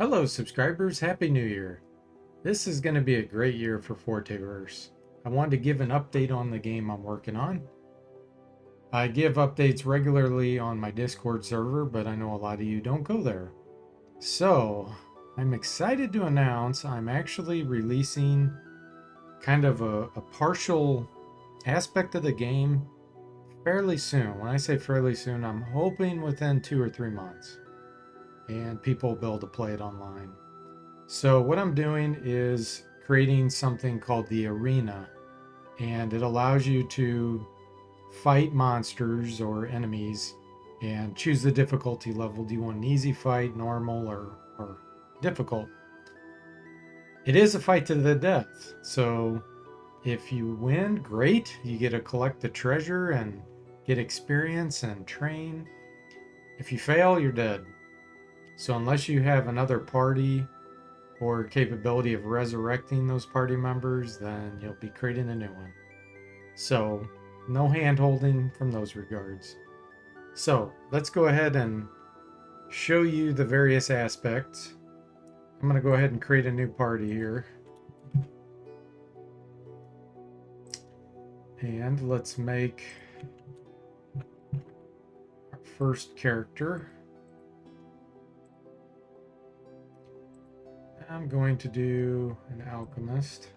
Hello subscribers, Happy New Year. This is going to be a great year for Fortaeverse. I wanted to give an update on the game I'm working on. I give updates regularly on my Discord server, but I know a lot of you don't go there. So, I'm excited to announce I'm actually releasing kind of a partial aspect of the game fairly soon. When I say fairly soon, I'm hoping within 2 or 3 months. And people will be able to play it online. So what I'm doing is creating something called the arena, and it allows you to fight monsters or enemies and choose the difficulty level. Do you want an easy fight, normal, or difficult? It is a fight to the death. So if you win, great. You get to collect the treasure and get experience and train. If you fail, you're dead. So unless you have another party or capability of resurrecting those party members, then you'll be creating a new one. So no hand holding from those regards. So let's go ahead and show you the various aspects. I'm going to go ahead and create a new party here. And let's make our first character. I'm going to do an alchemist.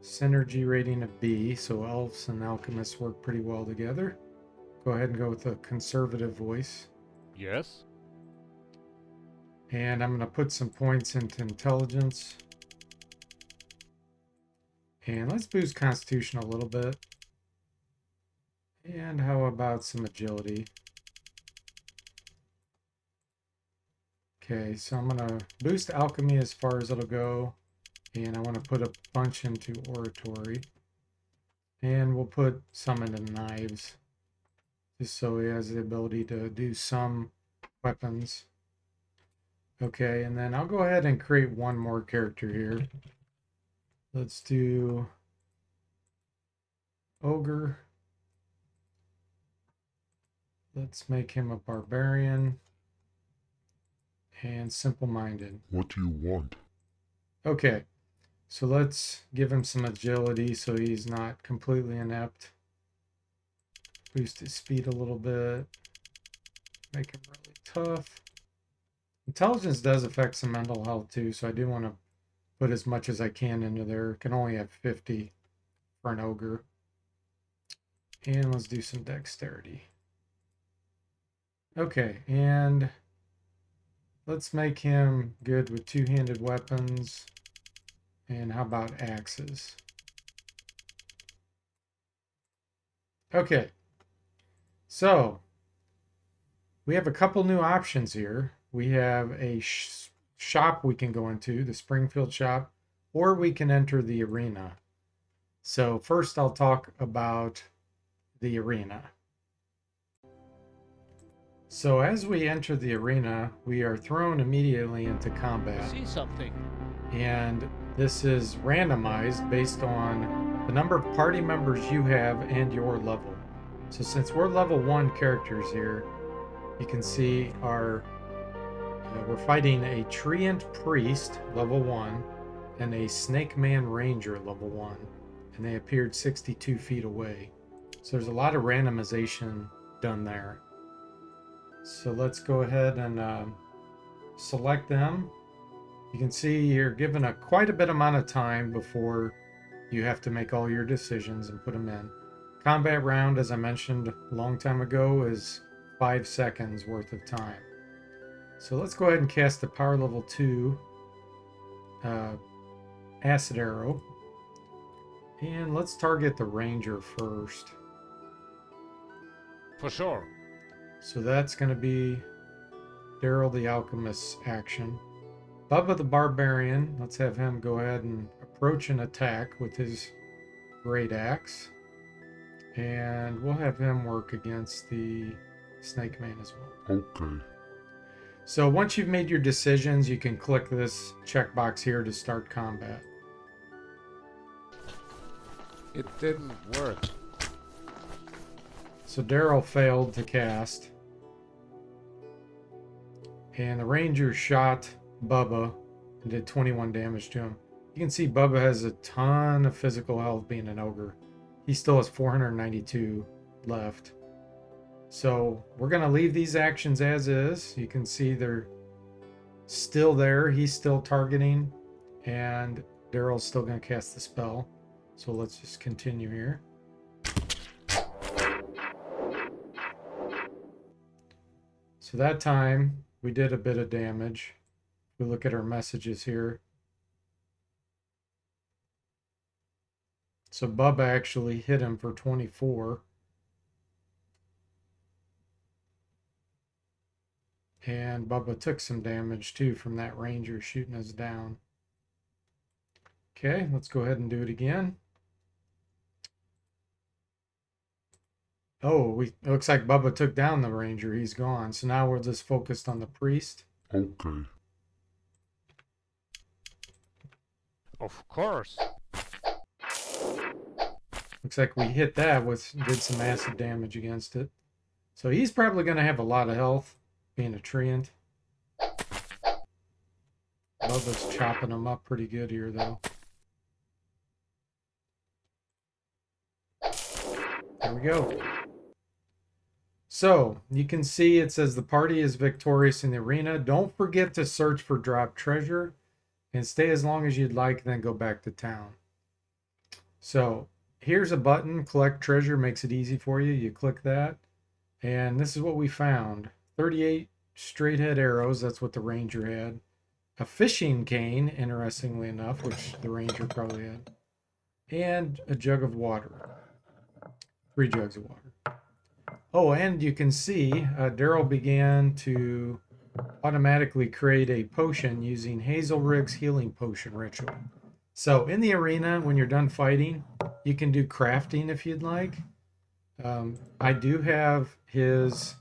Synergy rating of B, so elves and alchemists work pretty well together. Go ahead and go with a conservative voice. Yes? And I'm going to put some points into intelligence. And let's boost constitution a little bit. And how about some agility? Okay, so I'm going to boost alchemy as far as it'll go. And I want to put a bunch into oratory. And we'll put some into knives. Just so he has the ability to do some weapons. Okay, and then I'll go ahead and create one more character here. Let's do ogre. Let's make him a barbarian. And simple-minded. What do you want? Okay, so let's give him some agility so he's not completely inept. Boost his speed a little bit. Make him really tough. Intelligence does affect some mental health too, so I do want to put as much as I can into there. Can only have 50 for an ogre. And let's do some dexterity. Okay, and let's make him good with two-handed weapons. And how about axes? Okay. So, we have a couple new options here. We have a shop we can go into, the Springfield shop, or we can enter the arena. So first I'll talk about the arena. So as we enter the arena, we are thrown immediately into combat. See something. And this is randomized based on the number of party members you have and your level. So since we're level 1 characters here, you can see we're fighting a Treant Priest, level 1, and a Snake Man Ranger, level 1. And they appeared 62 feet away. So there's a lot of randomization done there. So let's go ahead and select them. You can see you're given quite a bit amount of time before you have to make all your decisions and put them in. Combat round, as I mentioned a long time ago, is 5 seconds worth of time. So let's go ahead and cast the power level 2 acid arrow. And let's target the ranger first. For sure. So that's going to be Daryl the Alchemist's action. Bubba the Barbarian, let's have him go ahead and approach and attack with his great axe. And we'll have him work against the Snake Man as well. Okay. So once you've made your decisions, you can click this checkbox here to start combat. It didn't work. So Daryl failed to cast. And the ranger shot Bubba and did 21 damage to him. You can see Bubba has a ton of physical health being an ogre. He still has 492 left. So we're going to leave these actions as is. You can see they're still there. He's still targeting, and Daryl's still going to cast the spell. So let's just continue here. So that time we did a bit of damage. We look at our messages here. So Bubba actually hit him for 24. And Bubba took some damage too from that ranger shooting us down. Okay, let's go ahead and do it again. Oh, it looks like Bubba took down the ranger. He's gone. So now we're just focused on the priest. Okay. Of course. Looks like we hit that did some acid damage against it. So he's probably going to have a lot of health, being a treant. Bubba's chopping him up pretty good here, though. There we go. So you can see it says the party is victorious in the arena. Don't forget to search for drop treasure and stay as long as you'd like, then go back to town. So here's a button, collect treasure, makes it easy for you. You click that, and this is what we found. 38 straight head arrows, that's what the ranger had. A fishing cane, interestingly enough, which the ranger probably had. And a jug of water. 3 jugs of water. Oh, and you can see Daryl began to automatically create a potion using Hazelrig's healing potion ritual. So in the arena, when you're done fighting, you can do crafting if you'd like. I do have his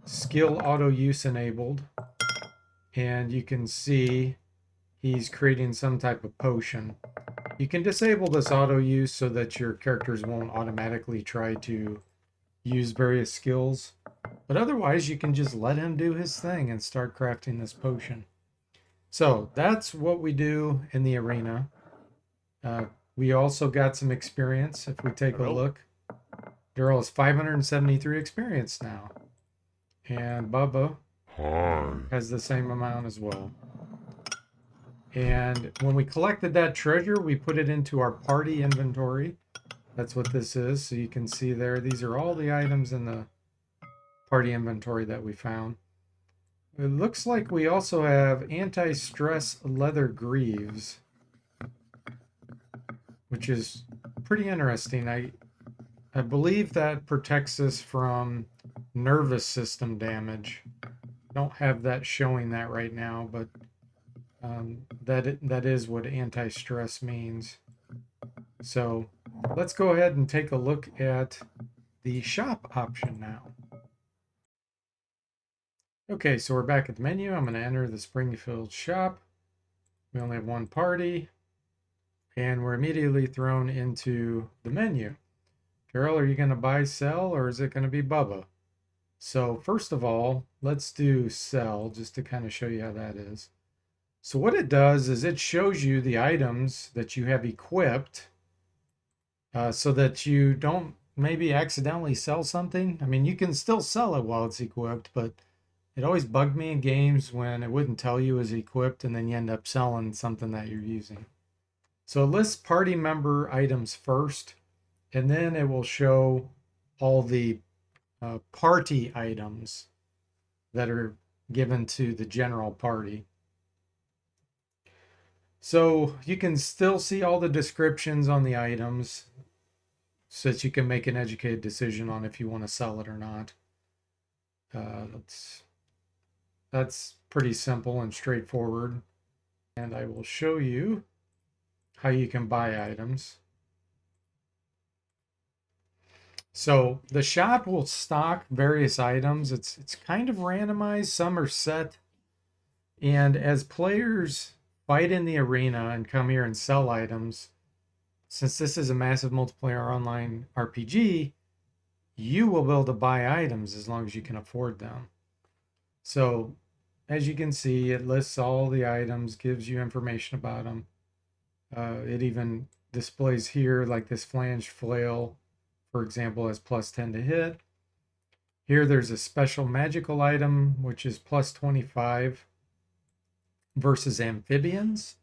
skill auto use enabled, and you can see he's creating some type of potion. You can disable this auto use so that your characters won't automatically try to use various skills, but otherwise you can just let him do his thing and start crafting this potion. So that's what we do in the arena. We also got some experience. If we take a look, Daryl has 573 experience now, and Bubba has the same amount as well. And when we collected that treasure, we put it into our party inventory. That's what this is. So you can see there, these are all the items in the party inventory that we found. It looks like we also have anti-stress leather greaves, which is pretty interesting. I believe that protects us from nervous system damage. Don't have that showing that right now, but that is what anti-stress means. So let's go ahead and take a look at the shop option now. Okay, so we're back at the menu. I'm going to enter the Springfield shop. We only have one party, and we're immediately thrown into the menu. Daryl, are you going to buy, sell, or is it going to be Bubba? So first of all, let's do sell, just to kind of show you how that is. So what it does is it shows you the items that you have equipped, so that you don't maybe accidentally sell something. I mean, you can still sell it while it's equipped, but it always bugged me in games when it wouldn't tell you it was equipped and then you end up selling something that you're using. So it lists party member items first, and then it will show all the party items that are given to the general party. So you can still see all the descriptions on the items so that you can make an educated decision on if you want to sell it or not. That's pretty simple and straightforward. And I will show you how you can buy items. So the shop will stock various items. It's kind of randomized. Some are set. And as players fight in the arena and come here and sell items, since this is a massive multiplayer online RPG, you will be able to buy items as long as you can afford them. So as you can see, it lists all the items, gives you information about them. It even displays here, like this flanged flail, for example, has plus 10 to hit. Here there's a special magical item, which is plus 25 versus amphibians.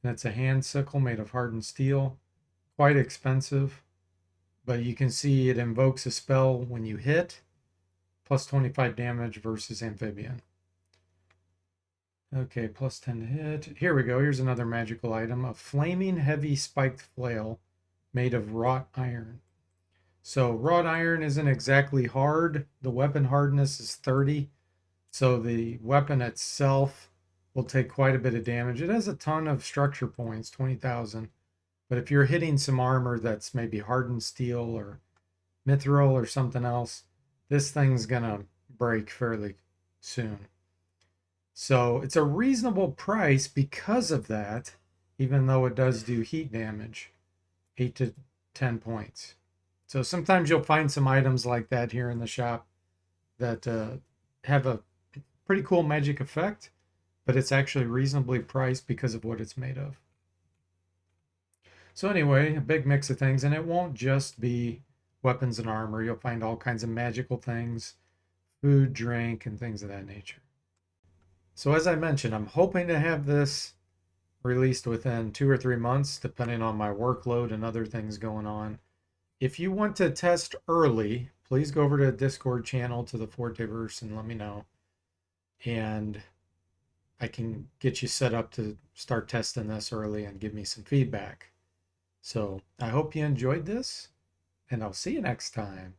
That's a hand sickle made of hardened steel. Quite expensive, but you can see it invokes a spell when you hit, plus 25 damage versus amphibian. Okay, plus 10 to hit. Here we go. Here's another magical item, a flaming heavy spiked flail made of wrought iron. So wrought iron isn't exactly hard. The weapon hardness is 30. So the weapon itself will take quite a bit of damage. It has a ton of structure points, 20,000. But if you're hitting some armor that's maybe hardened steel or mithril or something else, this thing's gonna break fairly soon. So it's a reasonable price because of that, even though it does do heat damage, 8 to 10 points. So sometimes you'll find some items like that here in the shop that have a pretty cool magic effect, but it's actually reasonably priced because of what it's made of. So anyway, a big mix of things, and it won't just be weapons and armor. You'll find all kinds of magical things, food, drink, and things of that nature. So as I mentioned, I'm hoping to have this released within 2 or 3 months, depending on my workload and other things going on. If you want to test early, please go over to the Discord channel to the Fortaeverse and let me know. And I can get you set up to start testing this early and give me some feedback. So I hope you enjoyed this, and I'll see you next time.